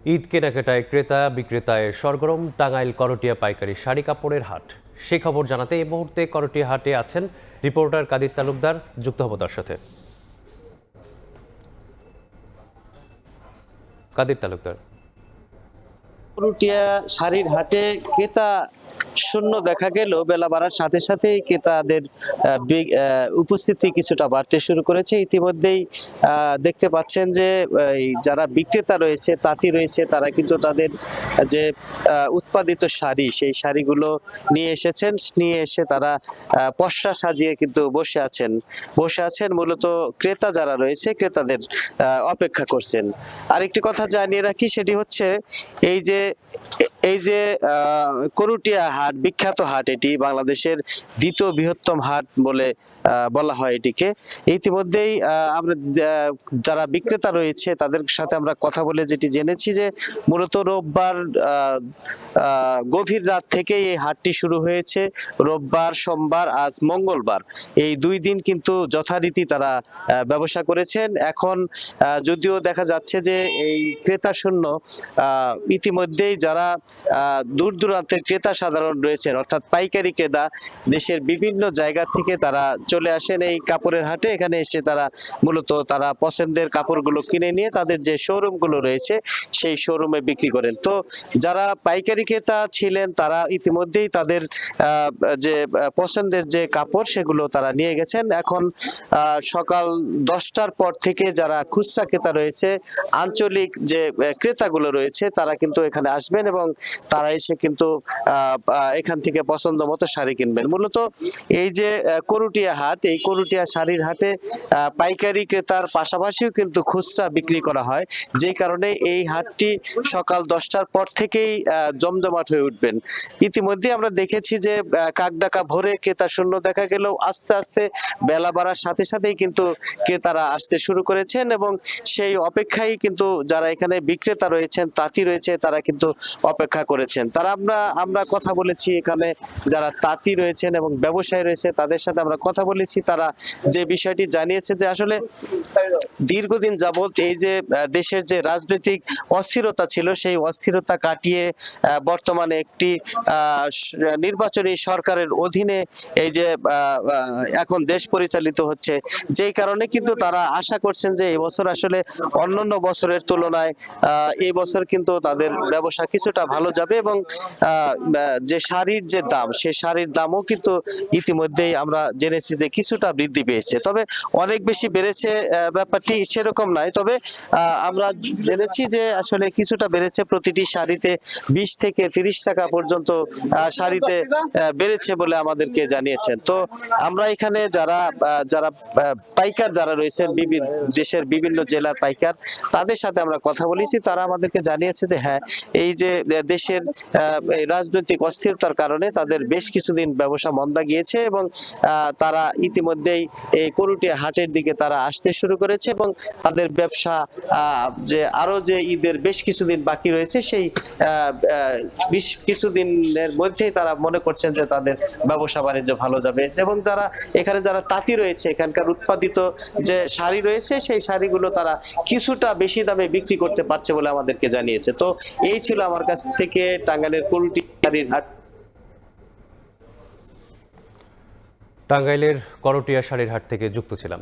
ঈদ কেনাকাটায় ক্রেতা বিক্রেতায় সরগরম টাঙ্গাইল করটিয়া পাইকারি শাড়ি কাপড়ের হাট। সে খবর জানাতে এই মুহূর্তে করটিয়া হাটে আছেন রিপোর্টার কাদির তালুকদার। যুক্ত হব তার সাথে। কাদির তালুকদার, করটিয়া শাড়ির হাটে ক্রেতা শূন্য দেখা গেল, বেলা বাড়ার সাথে সাথেই ক্রেতাদের উপস্থিতি কিছুটা বাড়তে শুরু করেছে। ইতিমধ্যেই দেখতে পাচ্ছেন যে যারা বিক্রেতা রয়েছে, তাঁতি রয়েছে, তারা কিন্তু তাদের যে উৎপাদিত শাড়ি, সেই শাড়িগুলো নিয়ে এসেছেন। নিয়ে এসে তারা পসরা সাজিয়ে কিন্তু বসে আছেন মূলত ক্রেতা যারা রয়েছে, ক্রেতাদের অপেক্ষা করছেন। আরেকটি কথা জানিয়ে রাখি, সেটি হচ্ছে এই যে করটিয়া হাট, বিখ্যাত হাট, এটি বাংলাদেশের দ্বিতীয় বৃহত্তম হাট বলে বলা হয় এটিকে। ইতিমধ্যেই আমরা যারা বিক্রেতা রয়েছে তাদের সাথে আমরা কথা বলে যেটি জেনেছি যে মূলত রোববার গভীর রাত থেকে এই হাটটি শুরু হয়েছে। রোববার, সোমবার, আজ মঙ্গলবার, এই 2 দিন কিন্তু যথারীতি তারা ব্যবসা করেছেন। এখন যদিও দেখা যাচ্ছে যে এই ক্রেতা শূন্য, ইতিমধ্যেই যারা দূর দূরান্তের ক্রেতা সাধারণ রয়েছেন, অর্থাৎ পাইকারি ক্রেতা, দেশের বিভিন্ন জায়গা থেকে তারা চলে আসেন এই কাপড়ের হাটে। এখানে এসে তারা মূলত পছন্দের কাপড়গুলো কিনে নিয়ে তাদের যে শোরুম গুলো রয়েছে সেই শোরুমে বিক্রি করেন। তো যারা পাইকারি ক্রেতা ছিলেন তারা ইতিমধ্যেই তাদের যে পছন্দের যে কাপড় সেগুলো তারা নিয়ে গেছেন। এখন সকাল 10টার পর থেকে যারা খুচরা ক্রেতা রয়েছে, আঞ্চলিক যে ক্রেতাগুলো রয়েছে, তারা কিন্তু এখানে আসবেন এবং তারা এসে কিন্তু এখান থেকে পছন্দ মতো শাড়ি কিনবেন। মূলত এই যে করটিয়া হাট, এই করটিয়া শাড়ির হাটে পাইকারি ক্রেতার পাশাপাশিও কিন্তু খুচরা বিক্রি করা হয়, যে কারণে এই হাটটি সকাল 10টার পর থেকেই জমজমাট হয়ে উঠবেন। ইতিমধ্যে আমরা দেখেছি যে কাকডাকা ভোরে ক্রেতা শূন্য দেখা গেলেও আস্তে আস্তে বেলা বাড়ার সাথে সাথেই কিন্তু ক্রেতারা আসতে শুরু করেছেন এবং সেই অপেক্ষায় কিন্তু যারা এখানে বিক্রেতা রয়েছেন, তাঁতি রয়েছে, তারা কিন্তু অপেক্ষা করেছেন। আমরা কথা বলেছি, এখানে যারা তাঁতি রয়েছেন এবং ব্যবসায়ী রয়েছে তাদের সাথে আমরা কথা বলেছি। তারা যে বিষয়টি জানিয়েছে যে আসলে দীর্ঘদিন যাবত এই যে দেশের যে রাজনৈতিক অস্থিরতা ছিল, সেই অস্থিরতা কাটিয়ে বর্তমানে একটি নির্বাচনী সরকারের অধীনে এই যে এখন দেশ পরিচালিত হচ্ছে, যেই কারণে কিন্তু তারা আশা করছেন যে এই বছর আসলে অন্যান্য বছরের তুলনায় এই বছর কিন্তু তাদের ব্যবসা কিছুটা ভালো যাবে এবং যে শাড়ির যে দাম, সেই শাড়ির দামও কিন্তু ইতিমধ্যেই আমরা জেনেছি যে কিছুটা বৃদ্ধি পেয়েছে। তবে অনেক বেশি বেড়েছে ব্যাপারটি সেরকম নয়, তবে আমরা জেনেছি যে আসলে কিছুটা বেড়েছে। প্রতিটি শাড়িতে 20 থেকে 30 টাকা পর্যন্ত শাড়িতে বেড়েছে বলে আমাদেরকে জানিয়েছেন। তো আমরা এখানে যারা যারা পাইকার যারা রয়েছেন, দেশের বিভিন্ন জেলার পাইকার, তাদের সাথে আমরা কথা বলেছি। তারা আমাদেরকে জানিয়েছে যে হ্যাঁ, এই যে দেশের রাজনৈতিক অস্থিরতার কারণে তাদের বেশ কিছুদিন ব্যবসা মন্দা গিয়েছে এবং তারা ইতিমধ্যেই এই করটিয়া হাটের দিকে তারা আসতে শুরু করেছে এবং তাদের ব্যবসা যে আরো যে ঈদের বেশ কিছুদিন বাকি রয়েছে, সেই কিছুদিনের মধ্যেই তারা মনে করছেন যে তাদের ব্যবসা বাণিজ্য ভালো যাবে এবং এখানে যারা তাঁতি রয়েছে, এখানকার উৎপাদিত যে শাড়ি রয়েছে, সেই শাড়িগুলো তারা কিছুটা বেশি দামে বিক্রি করতে পারছে বলে আমাদেরকে জানিয়েছে। তো এই ছিল আমার কাছ থেকে টাঙ্গাইলের করটিয়া শাড়ির হাট। টাঙ্গাইলের করটিয়া শাড়ির হাট থেকে যুক্ত ছিলাম।